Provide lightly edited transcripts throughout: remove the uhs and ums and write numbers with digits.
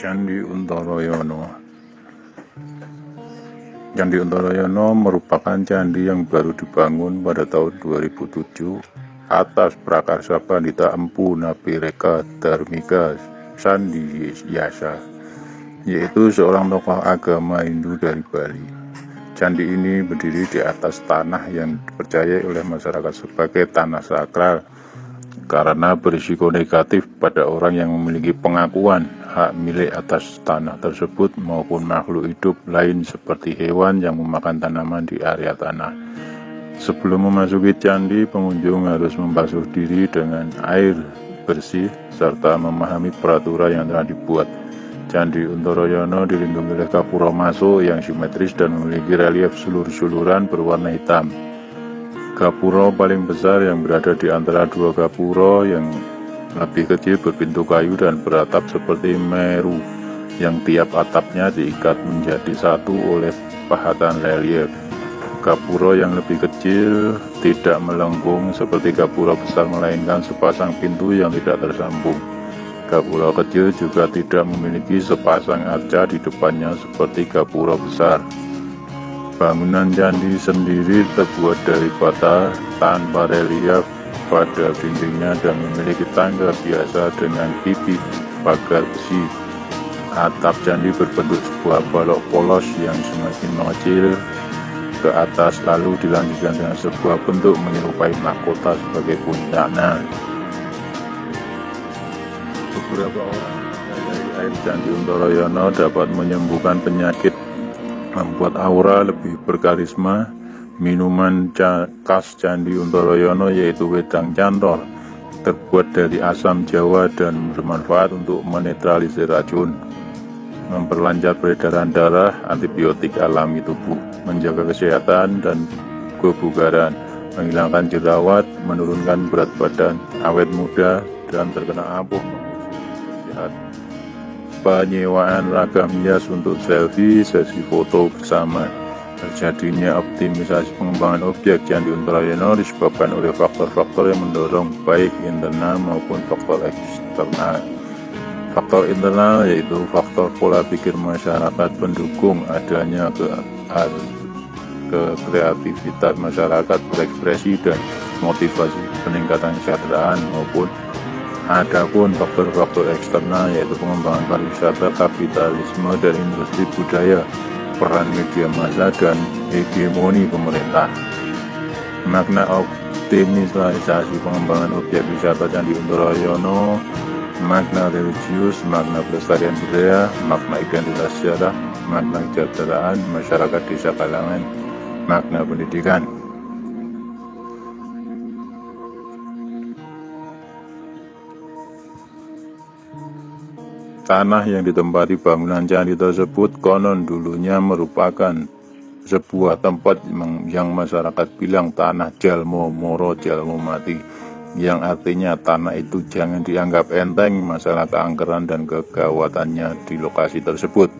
Candi Untarayono. Candi Untarayono merupakan candi yang baru dibangun pada tahun 2007 atas prakarsa Pandita Empu Napireka Dharmika Sandiyasa, yaitu seorang tokoh agama Hindu dari Bali. Candi ini berdiri di atas tanah yang dipercaya oleh masyarakat sebagai tanah sakral karena berisiko negatif pada orang yang memiliki pengakuan hak milik atas tanah tersebut maupun makhluk hidup lain seperti hewan yang memakan tanaman di area tanah. Sebelum memasuki candi, pengunjung harus membasuh diri dengan air bersih serta memahami peraturan yang telah dibuat. Candi Untarayono dilindungi oleh gapura maso yang simetris dan memiliki relief sulur-suluran berwarna hitam. Gapura paling besar yang berada di antara dua gapura yang lebih kecil berpintu kayu dan beratap seperti Meru yang tiap atapnya diikat menjadi satu oleh pahatan relief. Gapura yang lebih kecil tidak melengkung seperti gapura besar melainkan sepasang pintu yang tidak tersambung. Gapura kecil juga tidak memiliki sepasang arca di depannya seperti gapura besar. Bangunan candi sendiri terbuat dari bata tanpa relief pada dindingnya dan memiliki tangga biasa dengan pipi pagar besi. Atap candi berbentuk sebuah balok polos yang semakin mengecil ke atas lalu dilanjutkan dengan sebuah bentuk menyerupai mahkota sebagai puncaknya. Beberapa orang dari air Candi Untarayono dapat menyembuhkan penyakit, membuat aura lebih berkarisma. Minuman khas Candi Untarayono yaitu wedang cantol, terbuat dari asam jawa dan bermanfaat untuk menetralisir racun, memperlancar peredaran darah, antibiotik alami tubuh, menjaga kesehatan dan kebugaran, menghilangkan jerawat, menurunkan berat badan, awet muda, dan terkena ampuh sehat. Penyewaan ragam hias untuk selfie, sesi foto bersama. Terjadinya optimisasi pengembangan objek Candi Untarayono disebabkan oleh faktor-faktor yang mendorong baik internal maupun faktor eksternal. Faktor internal yaitu faktor pola pikir masyarakat pendukung adanya kreativitas masyarakat berekspresi dan motivasi peningkatan kesejahteraan maupun adapun faktor-faktor eksternal yaitu pengembangan pariwisata, kapitalisme dan industri budaya, peran media massa dan hegemoni pemerintah. Makna optimalisasi pengembangan objek wisata Candi Untarayono: makna religius, makna pelestarian budaya, makna identitas sejarah, makna kesejahteraan masyarakat desa kalangan, makna pendidikan. Tanah yang ditempati bangunan candi tersebut konon dulunya merupakan sebuah tempat yang masyarakat bilang tanah jalmo moro jalmo mati, yang artinya tanah itu jangan dianggap enteng masalah keangkeran dan kegawatannya di lokasi tersebut.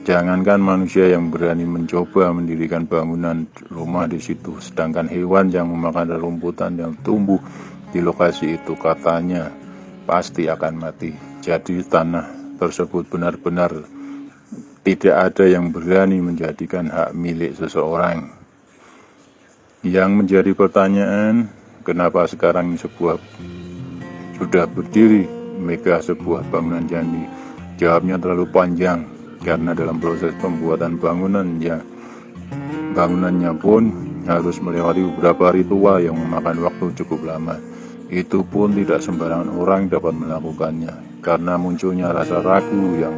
Jangankan manusia yang berani mencoba mendirikan bangunan rumah di situ, sedangkan hewan yang memakan rerumputan yang tumbuh di lokasi itu katanya pasti akan mati. Jadi tanah tersebut benar-benar tidak ada yang berani menjadikan hak milik seseorang. Yang menjadi pertanyaan, kenapa sekarang sudah berdiri megah sebuah bangunan candi? Jawabnya terlalu panjang, karena dalam proses pembuatan bangunannya pun harus melewati beberapa ritual yang memakan waktu cukup lama. Itu pun tidak sembarangan orang dapat melakukannya, karena munculnya rasa ragu yang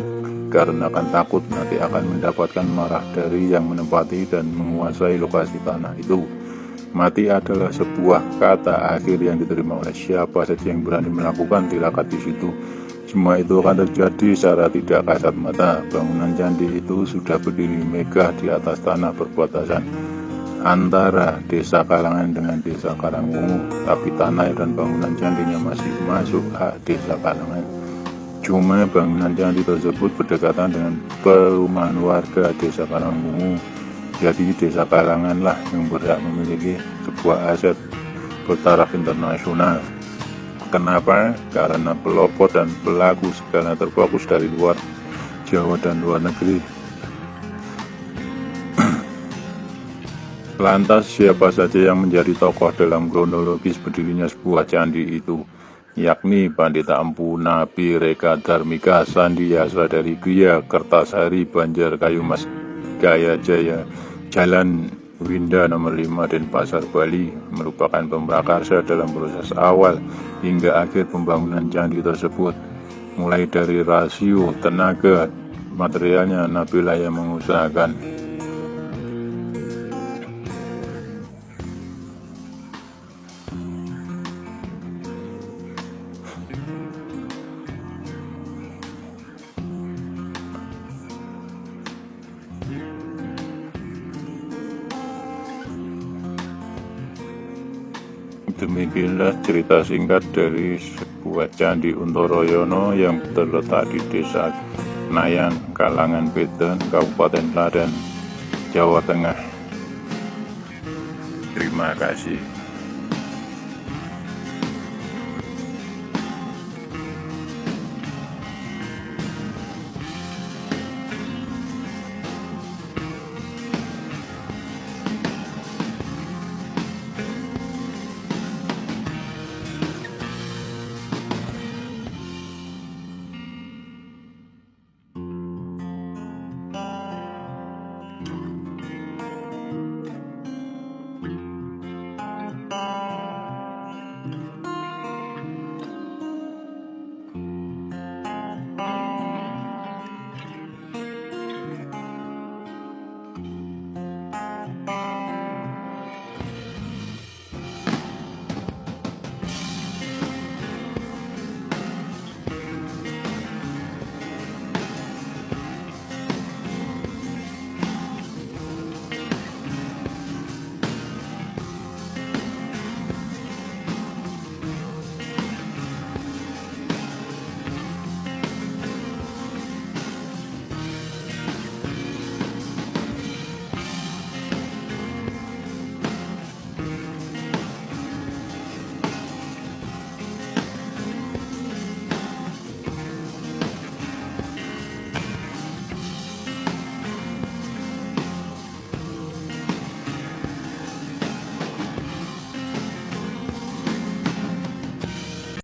dikarenakan takut nanti akan mendapatkan marah dari yang menempati dan menguasai lokasi tanah itu. Mati adalah sebuah kata akhir yang diterima oleh siapa saja yang berani melakukan tirakat di situ. Semua itu akan terjadi secara tidak kasat mata. Bangunan candi itu sudah berdiri megah di atas tanah perbatasan antara desa Kalangan dengan desa Karangwungu, tapi tanah dan bangunan candinya masih masuk hak desa Kalangan. Cuma bangunan candi tersebut berdekatan dengan perumahan warga desa Karangwungu. Jadi desa Kalangan lah yang berhak memiliki sebuah aset bertaraf internasional. Kenapa? Karena pelopor dan pelaku segala terfokus dari luar Jawa dan luar negeri. Lantas siapa saja yang menjadi tokoh dalam kronologis berdirinya sebuah candi itu? Yakni Pandita Empu, Nabi, Reka, Dharmika, Sandiasa dari Gria, Kertasari, Banjar, Kayumas, Gaya Jaya, Jalan Winda nomor 5 Denpasar, Bali merupakan pemrakarsa dalam proses awal hingga akhir pembangunan candi tersebut. Mulai dari rasio, tenaga, materialnya Nabila yang mengusahakan. Demikianlah cerita singkat dari sebuah candi Untoroyono yang terletak di desa Nayan, Kalangan Beten, Kabupaten Klaten, Jawa Tengah. Terima kasih.